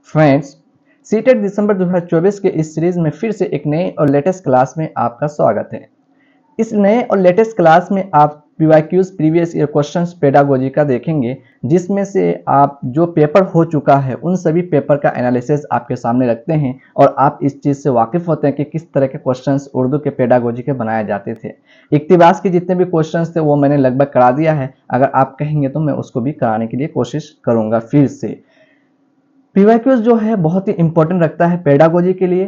Friends, CTET दिसंबर 2024 के इस series में फिर से एक नए और लेटेस्ट क्लास में आपका स्वागत है। इस नए और लेटेस्ट क्लास में आप PYQs previous year questions pedagogy का देखेंगे, जिसमें से आप जो पेपर हो चुका है उन सभी पेपर का एनालिसिस आपके सामने रखते हैं और आप इस चीज़ से वाकिफ होते हैं कि किस तरह के क्वेश्चंस उर्दू के पेडागोजी के बनाए जाते थे। इक्तिबास के जितने भी क्वेश्चंस थे वो मैंने लगभग करा दिया है। अगर आप कहेंगे तो मैं उसको भी कराने के लिए कोशिश करूँगा फिर से। पीवाईक्यूज जो है बहुत ही इंपॉर्टेंट रखता है पेडागोजी के लिए।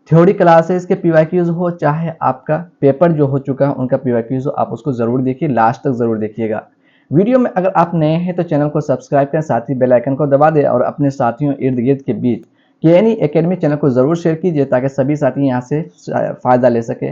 थ्योरी क्लासेस के पीवाईक्यूज हो चाहे आपका पेपर जो हो चुका है उनका पीवाईक्यूज हो, आप उसको जरूर देखिए, लास्ट तक जरूर देखिएगा। वीडियो में अगर आप नए हैं तो चैनल को सब्सक्राइब करें, साथ ही बेल आइकन को दबा दें और अपने साथियों इर्द गिर्द के बीच केएनई एकेडमी चैनल को जरूर शेयर कीजिए ताकि सभी साथी यहाँ से फायदा ले सके।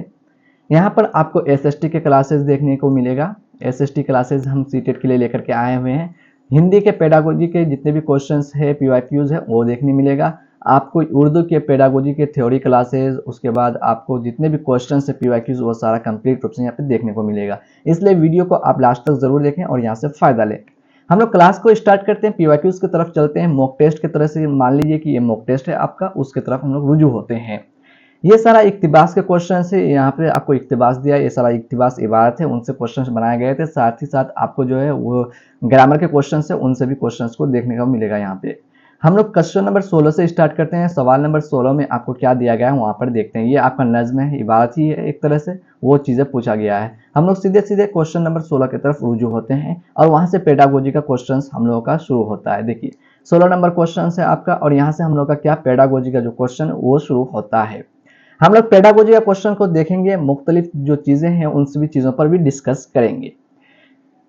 यहाँ पर आपको एसएसटी के क्लासेस देखने को मिलेगा। एसएसटी क्लासेस हम सीटेट के लिए लेकर के आए हुए हैं। हिंदी के पेडागोजी के जितने भी क्वेश्चंस है पीवाईक्यूज है वो देखने मिलेगा आपको। उर्दू के पेडागोजी के थ्योरी क्लासेस, उसके बाद आपको जितने भी क्वेश्चंस है पीवाईक्यूज वो सारा कंप्लीट रूप से यहाँ पे देखने को मिलेगा। इसलिए वीडियो को आप लास्ट तक जरूर देखें और यहाँ से फायदा लें। हम लोग क्लास को स्टार्ट करते हैं, पीवाईक्यूज की तरफ चलते हैं। मॉक टेस्ट की तरह से मान लीजिए कि ये मॉक टेस्ट है आपका, उसके तरफ हम लोग रुजू होते हैं। ये सारा इक्तिबास के क्वेश्चन है, यहाँ पे आपको इक्तिबास दिया, ये सारा इक्तिबास इबारत है, उनसे क्वेश्चंस बनाए गए थे। साथ ही साथ आपको जो है वो ग्रामर के क्वेश्चंस है, उन सभी क्वेश्चंस को देखने को मिलेगा। यहाँ पे हम लोग क्वेश्चन नंबर 16 से स्टार्ट करते हैं। सवाल नंबर 16 में आपको क्या दिया गया है वहाँ पर देखते हैं। ये आपका नज्म है, इबारत ही है एक तरह से, वो चीज़ें पूछा गया है। हम लोग सीधे सीधे क्वेश्चन नंबर 16 की तरफ रुजू होते हैं और वहाँ से पेडागोजी का क्वेश्चन हम लोगों का शुरू होता है। देखिए 16 नंबर क्वेश्चन है आपका और यहाँ से हम लोग का क्या पेडागोजी का जो क्वेश्चन वो शुरू होता है। हम लोग पेडागोजी का क्वेश्चन को देखेंगे, मुख्तलिफ जो चीजें हैं उन सभी चीजों पर भी डिस्कस करेंगे।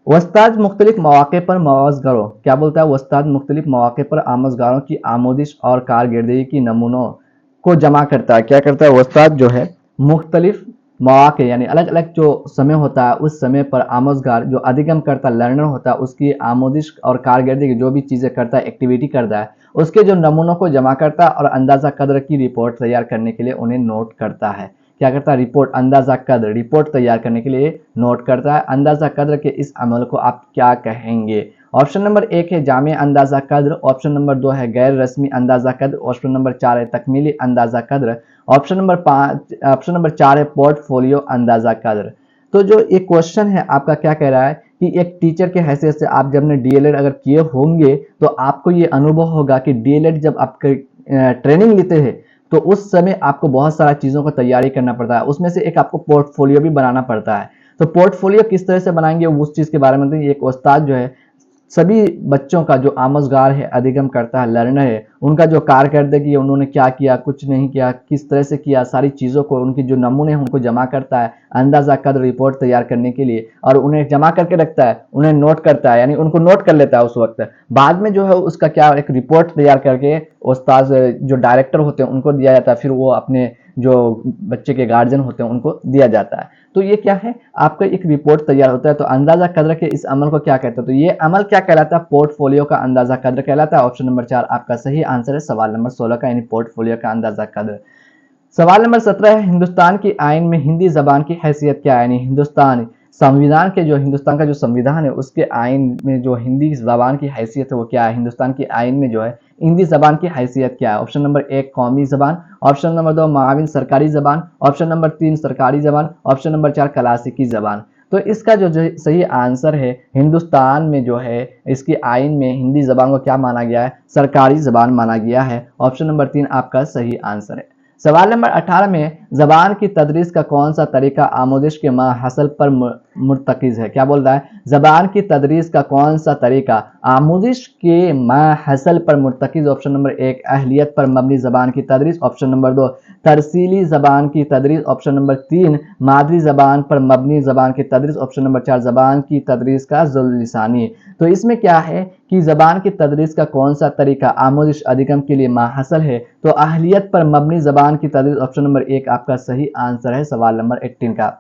वस्ताद मुख्तलिफ मौके पर मवाज़गारों, क्या बोलता है, वस्ताद मुख्तलिफ मौके पर आमोज़गारों की आमोदिश और कारकर्दगी की नमूनों को जमा करता है। क्या करता है वस्ताद जो है, मुख्तलिफ मौके यानी अलग अलग जो समय होता है उस समय पर आमोज़गार जो अधिगम करता लर्नर होता है उसकी आमोदिश और कारकर्दगी जो भी चीज़ें करता है, एक्टिविटी करता है, उसके जो नमूनों को जमा करता है और अंदाज़ा कदर की रिपोर्ट तैयार करने के लिए उन्हें नोट करता है। क्या करता है, रिपोर्ट, अंदाजा कद्र, रिपोर्ट तैयार करने के लिए नोट करता है। अंदाजा कद्र के इस अमल को आप क्या कहेंगे। ऑप्शन नंबर 1 है जामे अंदाजा कद्र, ऑप्शन नंबर 2 है गैर रस्मी अंदाजा कद्र, ऑप्शन नंबर 4 है तकमीली अंदाजा कद्र, ऑप्शन नंबर 4 है पोर्टफोलियो अंदाजा कद्र। तो जो ये क्वेश्चन है आपका क्या कह रहा है कि एक टीचर के हैसियत से आप जब ने डीएलएड अगर किए होंगे तो आपको ये अनुभव होगा कि डीएलएड जब आप ट्रेनिंग लेते हैं तो उस समय आपको बहुत सारा चीज़ों का तैयारी करना पड़ता है। उसमें से एक आपको पोर्टफोलियो भी बनाना पड़ता है। तो पोर्टफोलियो किस तरह से बनाएंगे उस चीज़ के बारे में, तो एक उस्ताद जो है सभी बच्चों का जो आमोज़गार है, अधिगम करता है, लर्नर है, उनका जो कारकर्दगी है, उन्होंने क्या किया, कुछ नहीं किया, किस तरह से किया, सारी चीज़ों को, उनकी जो नमूने हैं उनको जमा करता है अंदाज़ा कद्र रिपोर्ट तैयार करने के लिए और उन्हें जमा करके रखता है, उन्हें नोट करता है, यानी उनको नोट कर लेता है उस वक्त। बाद में जो है उसका क्या एक रिपोर्ट तैयार करके उस्ताद जो डायरेक्टर होते हैं उनको दिया जाता है, फिर वो अपने जो बच्चे के गार्जियन होते हैं उनको दिया जाता है। तो ये क्या है, आपका एक रिपोर्ट तैयार होता है। तो अंदाजा कद्र के इस अमल को क्या कहते हैं, तो ये अमल क्या कहलाता है, पोर्टफोलियो का अंदाजा कद्र कहलाता है। ऑप्शन नंबर 4 आपका सही आंसर है सवाल नंबर 16 का, यानी पोर्टफोलियो का अंदाजा कद्र। सवाल नंबर 17 है हिंदुस्तान की आइन में हिंदी जबान की हैसियत क्या है, यानी हिंदुस्तान संविधान के जो हिंदुस्तान का जो संविधान है उसके आइन में जो हिंदी जबान की हैसियत है वो क्या है, हिंदुस्तान की आइन में जो है हिंदी जबान की हैसियत क्या है। ऑप्शन नंबर 1 कौमी जबान, ऑप्शन नंबर 2 माविन सरकारी जबान, ऑप्शन नंबर 3 सरकारी जबान, ऑप्शन नंबर 4 क्लासिकी जबान। तो इसका जो सही आंसर है, हिंदुस्तान में जो है इसकी आइन में हिंदी जबान को क्या माना गया है, सरकारी जबान माना गया है। ऑप्शन नंबर 3 आपका सही आंसर है। सवाल नंबर 18 में जबान की तदरीस का कौन सा तरीका आमोदिश के माहसल पर मुर्तकिज है। क्या बोल रहा है, जबान की तदरीस का कौन सा तरीका आमोदिश के माहसल पर मुर्तकिज। ऑप्शन नंबर 1 अहलियत पर मबनी जबान की तदरीस, ऑप्शन नंबर 2 तरसीली जबान की तदरीस, ऑप्शन नंबर 3 मादरी जबान पर मबनी जबान की तदरीस, ऑप्शन नंबर 4 जबान की तदरीस का जुल्लिसानी। तो इसमें क्या है कि जबान की तदरीस का कौन सा तरीका आमोदिश अधिगम के लिए माहसल है, तो अहलियत पर मबनी जबान की तदरीस, ऑप्शन नंबर 1 आपका सही आंसर है सवाल नंबर 18 का।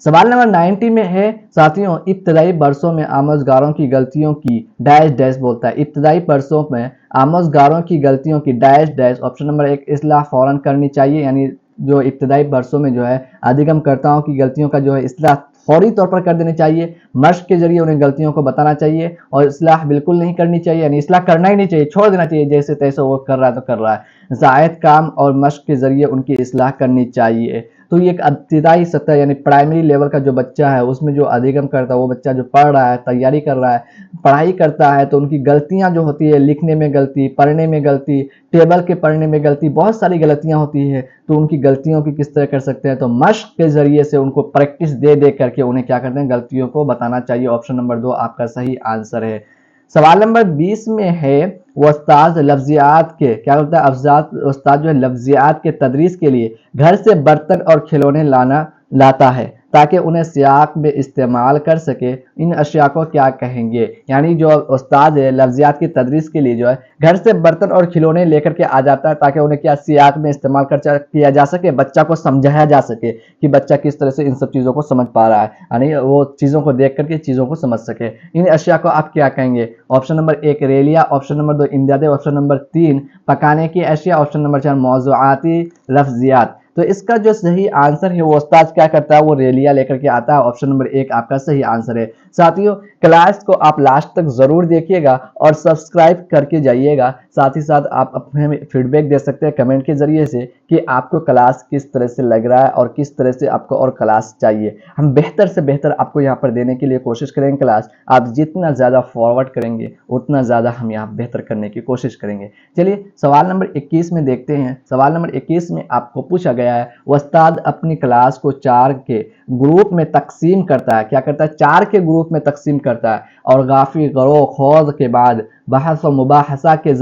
सवाल नंबर 90 में है साथियों, इब्तदाई बरसों में आमोज़गारों की गलतियों की डैश डैश बोलता है। इब्तदाई बरसों में आमोज़गारों की गलतियों की डैश डैश। ऑप्शन नंबर 1 इस्लाह फौरन करनी चाहिए, यानी जो इब्तदाई बरसों में जो है अधिगमकर्ताओं की गलतियों का जो है इस्लाह फौरी तौर पर कर देनी चाहिए। मश्क के जरिए उन्हें गलतियों को बताना चाहिए और इस्लाह बिल्कुल नहीं करनी चाहिए, यानी इस्लाह करना ही नहीं चाहिए, छोड़ देना चाहिए, जैसे तैसे वो कर रहा है तो कर रहा है। ज़ायद काम और मश्क के जरिए उनकी इस्लाह करनी चाहिए। तो ये एक इब्तिदाई सतह यानी प्राइमरी लेवल का जो बच्चा है उसमें जो अधिगम करता है, वो बच्चा जो पढ़ रहा है, तैयारी कर रहा है, पढ़ाई करता है, तो उनकी गलतियां जो होती है, लिखने में गलती, पढ़ने में गलती, टेबल के पढ़ने में गलती, बहुत सारी गलतियां होती है, तो उनकी गलतियों की किस तरह कर सकते हैं, तो मश्क के जरिए से उनको प्रैक्टिस दे दे करके उन्हें क्या करते हैं, गलतियों को बताना चाहिए। ऑप्शन नंबर 2 आपका सही आंसर है। सवाल नंबर 20 में है, उस्ताद लफ्जियात के क्या करता है, उस्ताद जो है लफ्जियात के तदरीस के लिए घर से बर्तन और खिलौने लाता है ताकि उन्हें सियाक में इस्तेमाल कर सके। इन अशिया को क्या कहेंगे? यानी जो उस्ताद है लफ्जियात की तदरीस के लिए जो है घर से बर्तन और खिलौने लेकर के आ जाता है ताकि उन्हें क्या सियाक में इस्तेमाल किया जा सके, बच्चा को समझाया जा सके कि बच्चा किस तरह से इन सब चीज़ों को समझ पा रहा है, यानी वो चीज़ों को देख करके चीज़ों को समझ सके। इन अशिया को आप क्या कहेंगे? ऑप्शन नंबर 1 रेलिया, ऑप्शन नंबर 2 इमदाद, ऑप्शन नंबर 3 पकाने की अशिया, ऑप्शन नंबर 4 मौज़ूआती लफ्जियात। तो इसका जो सही आंसर है वो उस्ताद क्या करता है, वो रेलिया लेकर के आता है। ऑप्शन नंबर 1 आपका सही आंसर है। साथियों, क्लास को आप लास्ट तक जरूर देखिएगा और सब्सक्राइब करके जाइएगा। साथ ही साथ आप अपने फीडबैक दे सकते हैं कमेंट के जरिए से कि आपको क्लास किस तरह से लग रहा है और किस तरह से आपको और क्लास चाहिए। हम बेहतर से बेहतर आपको यहाँ पर देने के लिए कोशिश करेंगे। क्लास आप जितना ज़्यादा फॉरवर्ड करेंगे उतना ज़्यादा हम यहाँ बेहतर करने की कोशिश करेंगे। चलिए सवाल नंबर 21 में देखते हैं। सवाल नंबर 21 में आपको पूछा गया है, उस्ताद अपनी क्लास को 4 के ग्रुप में तकसीम करता है। क्या करता है? 4 के ग्रुप में तकसीम करता है और गाफी गरो खोज के बाद बहस व मुबाहसा के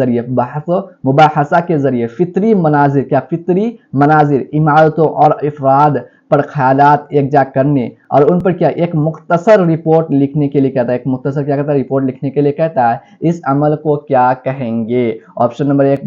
जरिए फितरी मनाजिर, क्या फितरी मनाजिर, इमारतों और अफराद पर ख्यालात एकजा करने और उन पर क्या एक मुख्तसर रिपोर्ट लिखने के लिए कहता है। एक मुख्तसर क्या कहता है? रिपोर्ट लिखने के लिए कहता है। इस अमल को क्या कहेंगे? ऑप्शन नंबर 1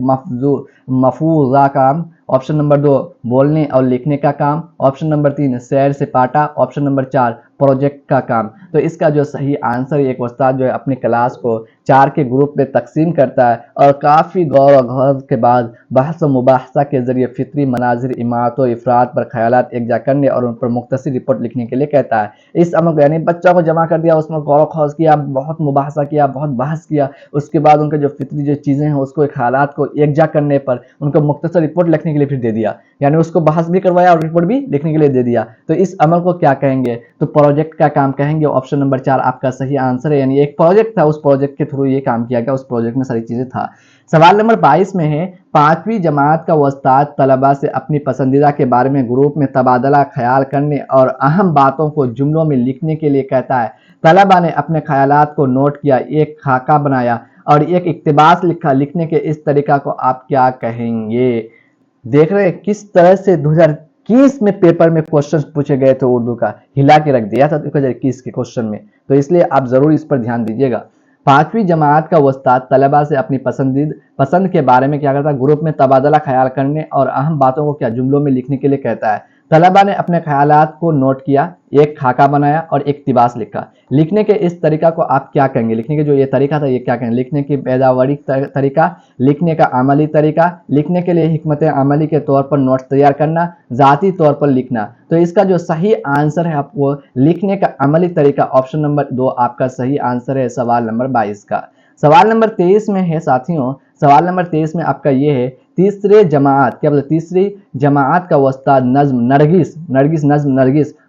मफूजा काम, ऑप्शन नंबर 2 बोलने और लिखने का काम, ऑप्शन नंबर 3 सैर सपाटा, ऑप्शन नंबर 4 प्रोजेक्ट का काम। तो इसका जो सही आंसर एक उस्ताद जो है अपनी क्लास को 4 के ग्रुप में तकसीम करता है और काफ़ी गौर व गौर के बाद बहस व मुबाहसा के जरिए फितरी मनाजिर, इमारतों, अफराद पर ख्यालात एकजा करने और उन पर मुख्तसर रिपोर्ट लिखने के लिए कहता है। इस अमल को यानी बच्चा को जमा कर दिया, उसमें गौर व खौज किया, बहुत मुबाहसा किया, बहुत बहस किया, उसके बाद उनके जो फितरी जो चीज़ें हैं उसको ख्यालात को एकजा करने पर उनको मुख्तसर रिपोर्ट लिखने के लिए फिर दे दिया, यानी उसको बहस भी करवाया और रिपोर्ट भी लिखने के लिए दे दिया। तो इस अमल को क्या कहेंगे? तो प्रोजेक्ट का काम कहेंगे। ऑप्शन नंबर 4 आपका सही आंसर है, यानी एक प्रोजेक्ट था, उस प्रोजेक्ट के थ्रू ये काम किया गया, उस प्रोजेक्ट में सारी चीजें था। सवाल नंबर 22 में है, 5वीं जमात का उस्ताद तलबा से अपनी पसंदीदा के बारे में ग्रुप में तबादला ख्याल करने और अहम बातों को जुमलों में लिखने के लिए कहता है। तलबा ने अपने ख्यालात को नोट किया, एक खाका बनाया और एक इक्तिबास लिखा। लिखने के इस तरीका को आप क्या कहेंगे? देख रहे हैं किस तरह से 2021 में पेपर में क्वेश्चंस पूछे गए थे, उर्दू का हिला के रख दिया था 2021 के क्वेश्चन में, तो इसलिए आप जरूर इस पर ध्यान दीजिएगा। 5वीं जमात का उस्ताद तलबा से अपनी पसंद के बारे में क्या करता है? ग्रुप में तबादला ख्याल करने और अहम बातों को क्या जुमलों में लिखने के लिए कहता है। तलबा ने अपने ख्यालात को नोट किया, एक खाका बनाया और एक इक्तिबास लिखा। लिखने के इस तरीका को आप क्या कहेंगे? लिखने के जो ये तरीका था ये क्या कहेंगे? लिखने की पैदावारी तरीका, लिखने का अमली तरीका, लिखने के लिए हिकमत अमली के तौर पर नोट्स तैयार करना, ज़ाती तौर पर लिखना। तो इसका जो सही आंसर है आपको लिखने का अमली तरीका, ऑप्शन नंबर 2 आपका सही आंसर है सवाल नंबर 22 का। सवाल नंबर 23 में है साथियों, सवाल नंबर 23 में आपका ये है, तीसरी जमात का उस्ताद नरगिस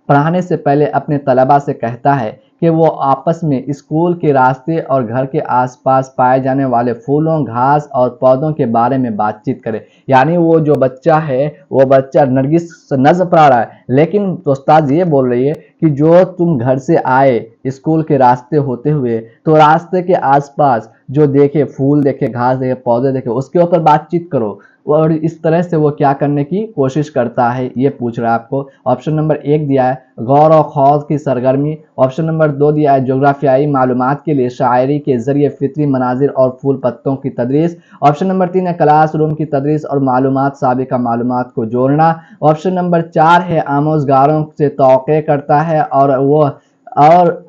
पढ़ाने से पहले अपने तलबा से कहता है कि वो आपस में स्कूल के रास्ते और घर के आसपास पाए जाने वाले फूलों, घास और पौधों के बारे में बातचीत करे। यानी वो जो बच्चा है वो बच्चा नरगिस नज़्म पढ़ा रहा है, लेकिन उस्ताद ये बोल रही है कि जो तुम घर से आए स्कूल के रास्ते होते हुए तो रास्ते के आसपास जो देखे फूल देखे, घास देखे, पौधे देखे, उसके ऊपर बातचीत करो। और इस तरह से वो क्या करने की कोशिश करता है ये पूछ रहा है आपको। ऑप्शन नंबर 1 दिया है गौर और खौज की सरगर्मी, ऑप्शन नंबर 2 दिया है जोग्राफियाई मालूमात के लिए शायरी के जरिए फितरी मनाजिर और फूल पत्तों की तदरीस, ऑप्शन नंबर 3 है क्लासरूम की तदरीस और मालूमात साबिका मालूमात को जोड़ना, ऑप्शन नंबर 4 है आमोजगारों से तौक़े करता है और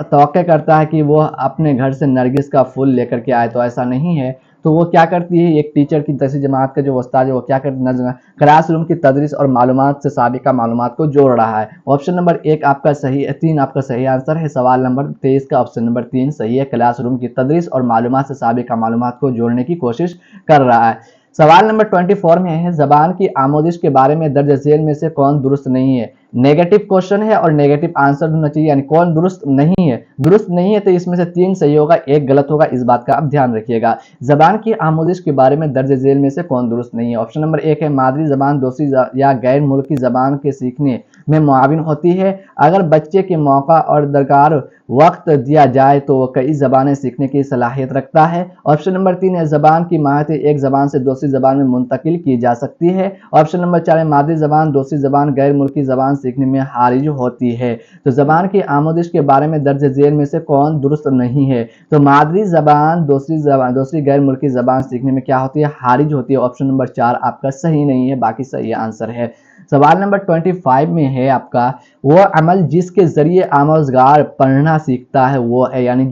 तौक़े करता है कि वो अपने घर से नरगिस का फूल लेकर के आए। तो ऐसा नहीं है, तो वो क्या करती है, एक टीचर की 10वीं जमात का जो उस्ताद है वो क्या करती है, क्लासरूम की तदरीस और मालूमात से साबिका मालूमात को जोड़ रहा है। ऑप्शन नंबर 1 आपका सही, 3 आपका सही आंसर है। सवाल नंबर 23 का ऑप्शन नंबर 3 सही है, क्लासरूम की तदरीस और मालूमात से साबिका मालूमात को जोड़ने की कोशिश कर रहा है। सवाल नंबर 24 में है, जबान की आमोदिश के बारे में दर्ज झेल में से कौन दुरुस्त नहीं है। नेगेटिव क्वेश्चन है और नेगेटिव आंसर होना चाहिए, यानी कौन दुरुस्त नहीं है। दुरुस्त नहीं है तो इसमें से 3 सही होगा, 1 गलत होगा, इस बात का आप ध्यान रखिएगा। जबान की आमोदिश के बारे में दर्ज झेल में से कौन दुरुस्त नहीं है। ऑप्शन नंबर 1 है, मादरी जबान दूसरी या गैर मुल्की जबान के सीखने में मुआविन होती है। अगर बच्चे के मौका और दरकार वक्त दिया जाए तो वह कई जबानें सीखने की सलाहियत रखता है। ऑप्शन नंबर 3 है, जबान की महारत एक जबान से दूसरी जबान में मुंतकिल की जा सकती है। ऑप्शन नंबर 4 है, मादरी जबान दूसरी जबान गैर मुल्की जबान सीखने में हारिज होती है। तो जबान की आमोदिश के बारे में दर्ज झेल में से कौन दुरुस्त नहीं है। तो मादरी जबान दूसरी गैर मुल्की जबान सीखने में क्या होती है, हारिज होती है। ऑप्शन नंबर 4 आपका सही नहीं है, बाकी सही आंसर है। सवाल नंबर 25 में है आपका, वो अमल जिसके जरिए आमोजगार पढ़ना सीखता है वो है, यानी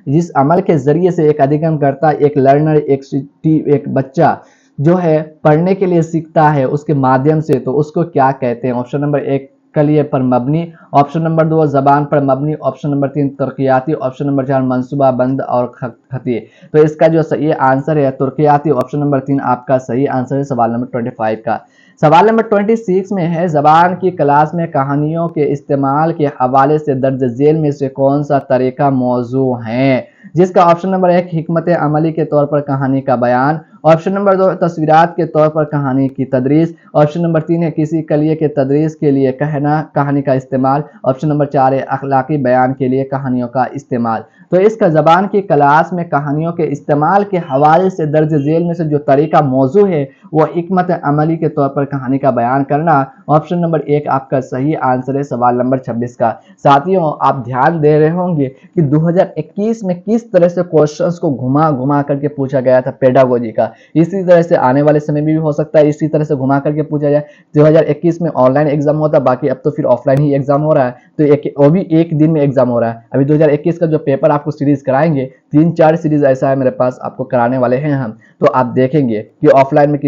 जिस अमल के जरिए से एक अधिगम करता, एक लर्नर, एक बच्चा जो है पढ़ने के लिए सीखता है उसके माध्यम से, तो उसको क्या कहते हैं। ऑप्शन नंबर 1 कलिए पर मबनी, ऑप्शन नंबर 2 जबान पर मबनी, ऑप्शन नंबर 3 तुर्कियाती, ऑप्शन नंबर 4 मंसूबा बंद और खती। तो इसका जो सही आंसर है तुर्कियाती, ऑप्शन नंबर 3 आपका सही आंसर है सवाल नंबर 25 का। सवाल नंबर 26 में है, जबान की क्लास में कहानियों के इस्तेमाल के हवाले से दर्ज झेल में से कौन सा तरीका मौजू है। जिसका ऑप्शन नंबर 1 हिकमत अमली के तौर पर कहानी का बयान, ऑप्शन नंबर 2 तस्वीरात के तौर पर कहानी की तदरीस, ऑप्शन नंबर 3 है किसी कलिए के तदरीस के लिए कहना कहानी का इस्तेमाल, ऑप्शन नंबर 4 है अखलाकी बयान के लिए कहानियों का इस्तेमाल। तो इसका जबान की क्लास में कहानियों के इस्तेमाल के हवाले से दर्ज झेल में से जो तरीका मौजू है वो हिकमत अमली के तौर पर कहानी का बयान करना। ऑप्शन नंबर 1 आपका सही आंसर है सवाल नंबर 26 का। साथियों, आप ध्यान दे रहे होंगे कि 2021 में किस तरह से क्वेश्चंस को घुमा घुमा करके पूछा गया था पेडागोजी का। इसी तरह से आने वाले समय में भी हो सकता है इसी तरह से घुमा करके पूछा जाए। 2021 में ऑनलाइन एग्जाम होता, बाकी अब तो फिर ऑफलाइन ही एग्जाम हो रहा है, तो वो भी एक दिन में एग्जाम हो रहा है। अभी 2021 का जो पेपर आपको सीरीज कराएंगे, 3-4 सीरीज ऐसा है मेरे पास, आपको कराने वाले हैं हम। तो आप देखेंगे कि ऑनलाइन में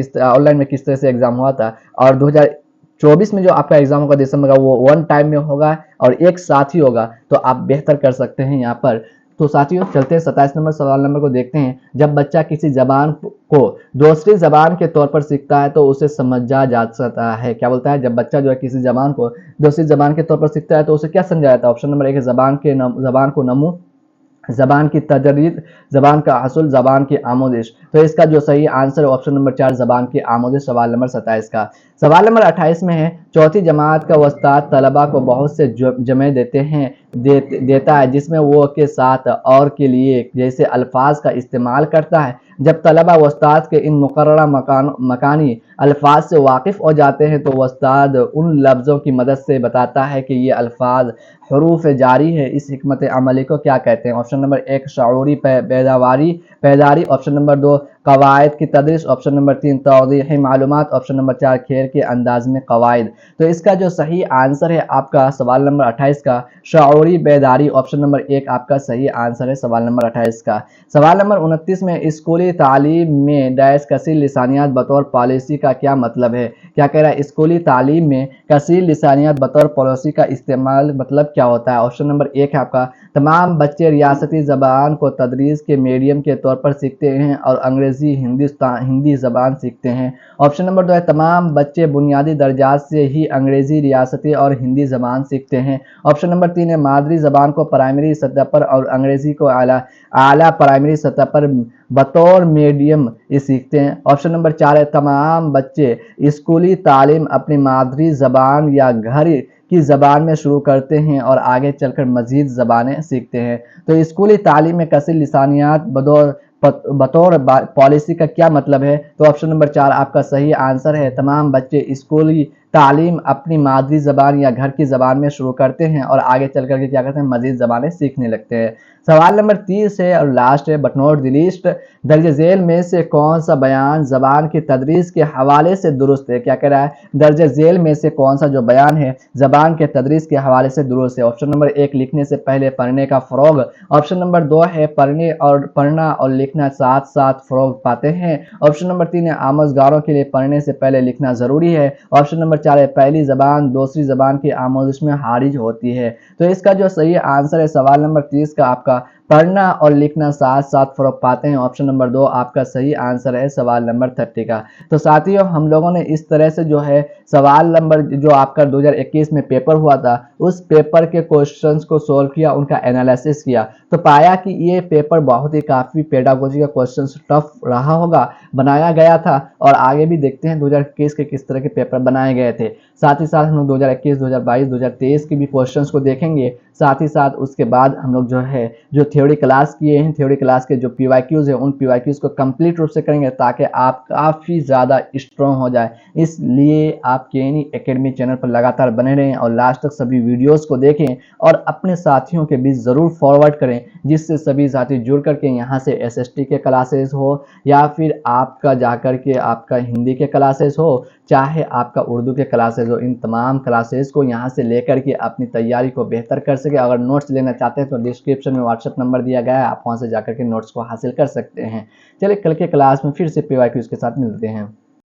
किस तरह से एग्जाम हुआ था, और 2024 में जो आपका एग्जाम होगा दिसंबर का, वो वन टाइम में होगा और एक साथ ही होगा, तो आप बेहतर कर सकते हैं यहाँ पर। तो साथियों, चलते हैं 27 नंबर सवाल नंबर को देखते हैं। जब बच्चा किसी जबान को दूसरी जबान के तौर पर सीखता है तो उसे समझा जा सकता है। क्या बोलता है, जब बच्चा जो है किसी जबान को दूसरी जबान के तौर पर सीखता है तो उसे क्या समझा जाता है। ऑप्शन नंबर 1 है जबान को नमू, जबान की तजरीद, जबान का हसूल, जबान की आमोदिश। तो इसका जो सही आंसर है ऑप्शन नंबर 4 जबान की आमोदिश सवाल नंबर 27 का। सवाल नंबर 28 में है, चौथी जमात का उस्ताद तलबा को बहुत से जमे देता है जिसमें वो के साथ और के लिए जैसे अल्फाज का इस्तेमाल करता है। जब तलबा उस्ताद के इन मुकर्ररा मकानी अल्फाज से वाकिफ हो जाते हैं तो उस्ताद उन लफ्ज़ों की मदद से बताता है कि ये अल्फाज हरूफ जारी है। इस हिकमत अमली को क्या कहते हैं। ऑप्शन नंबर 1 शऊरी पैदारी, ऑप्शन नंबर 2 कवायद की तदरीस, ऑप्शन नंबर 3 तौदीही मालूमात, ऑप्शन नंबर 4 खेल के अंदाज में कवायद। तो इसका जो सही आंसर है आपका सवाल नंबर 28 का शऊरी बेदारी, ऑप्शन नंबर 1 आपका सही आंसर है सवाल नंबर 28 का। सवाल नंबर 29 में, स्कूली तालीम में डैश कसीर लिसानियात बतौर पॉलिसी का क्या मतलब है। क्या कह रहा है, स्कूली तालीम में कसीर लिसानियात बतौर पॉलिसी का इस्तेमाल मतलब क्या होता है। ऑप्शन नंबर 1 है आपका, तमाम बच्चे रियासती ज़बान को तदरीस के मीडियम के तौर पर सीखते हैं और अंग्रेज़ी हिंदी ज़बान सीखते हैं। ऑप्शन नंबर 2 है, तमाम बच्चे बुनियादी दर्जात से ही अंग्रेज़ी रियासती और हिंदी ज़बान सीखते हैं। ऑप्शन नंबर 3 है, मादरी ज़बान को प्राइमरी सतह पर और अंग्रेज़ी को आला प्राइमरी सतह पर बतौर मीडियम सीखते हैं। ऑप्शन नंबर 4 है, तमाम बच्चे स्कूली तालीम अपनी मादरी ज़बान या घर की ज़बान में शुरू करते हैं और आगे चलकर मज़ीद ज़बानें सीखते हैं। तो स्कूली तालीम में कसीर लिसानियात बतौर पॉलिसी का क्या मतलब है। तो ऑप्शन नंबर 4 आपका सही आंसर है, तमाम बच्चे स्कूली तालीम अपनी मादरी ज़बान या घर की ज़बान में शुरू करते हैं और आगे चल कर के क्या करते हैं, मज़ीद ज़बानें सीखने लगते हैं। सवाल नंबर 30 है और लास्ट है बट नॉट द लीस्ट, दर्ज झेल में से कौन सा बयान ज़बान की तदरीस के हवाले से दुरुस्त है? क्या कह रहा है, दर्ज झेल में से कौन सा जो बयान है ज़बान के तदरीस के हवाले से दुरुस्त है? ऑप्शन नंबर 1 लिखने से पहले पढ़ने का फ़रोग़, ऑप्शन नंबर 2 है पढ़ना और लिखना साथ साथ फ़रोग़ पाते हैं, ऑप्शन नंबर 3 है आमोज़गारों के लिए पढ़ने से पहले लिखना ज़रूरी है, ऑप्शन नंबर 4 है पहली ज़बान दूसरी ज़बान की आमोज़िश में हारिज होती है। तो इसका जो सही आंसर है सवाल नंबर 30 का आपका पढ़ना और लिखना साथ साथ फ़रोग़ पाते हैं, ऑप्शन नंबर 2 आपका सही आंसर है सवाल नंबर 30 का। तो साथियों हम लोगों ने इस तरह से जो है सवाल नंबर जो आपका 2021 में पेपर हुआ था उस पेपर के क्वेश्चंस को सोल्व किया, उनका एनालिसिस किया, तो पाया कि ये पेपर बहुत ही काफ़ी पेडागोजी का क्वेश्चंस टफ रहा होगा, बनाया गया था। और आगे भी देखते हैं 2021 के किस तरह के पेपर बनाए गए थे। साथ ही साथ हम लोग 2021, 2022, 2023 के भी क्वेश्चंस को देखेंगे। साथ ही साथ उसके बाद हम लोग जो है जो थ्योरी क्लास किए हैं, थ्योरी क्लास के जो पीवाईक्यूज है उन पीवाईक्यूज को कंप्लीट रूप से करेंगे ताकि आप काफ़ी ज़्यादा स्ट्रॉन्ग हो जाए। इसलिए आप केनी एकेडमी चैनल पर लगातार बने रहें और लास्ट तक सभी वीडियोस को देखें और अपने साथियों के बीच ज़रूर फॉरवर्ड करें, जिससे सभी साथी जुड़ करके यहाँ से एसएसटी के क्लासेस हो या फिर आपका जाकर के आपका हिंदी के क्लासेस हो, चाहे आपका उर्दू के क्लासेस हो, इन तमाम क्लासेस को यहाँ से लेकर के अपनी तैयारी को बेहतर कर सके। अगर नोट्स लेना चाहते हैं तो डिस्क्रिप्शन में व्हाट्सएप नंबर दिया गया है, आप वहाँ से जाकर के नोट्स को हासिल कर सकते हैं। चलिए कल के क्लास में फिर से पीवाईक्यूज के साथ मिलते हैं।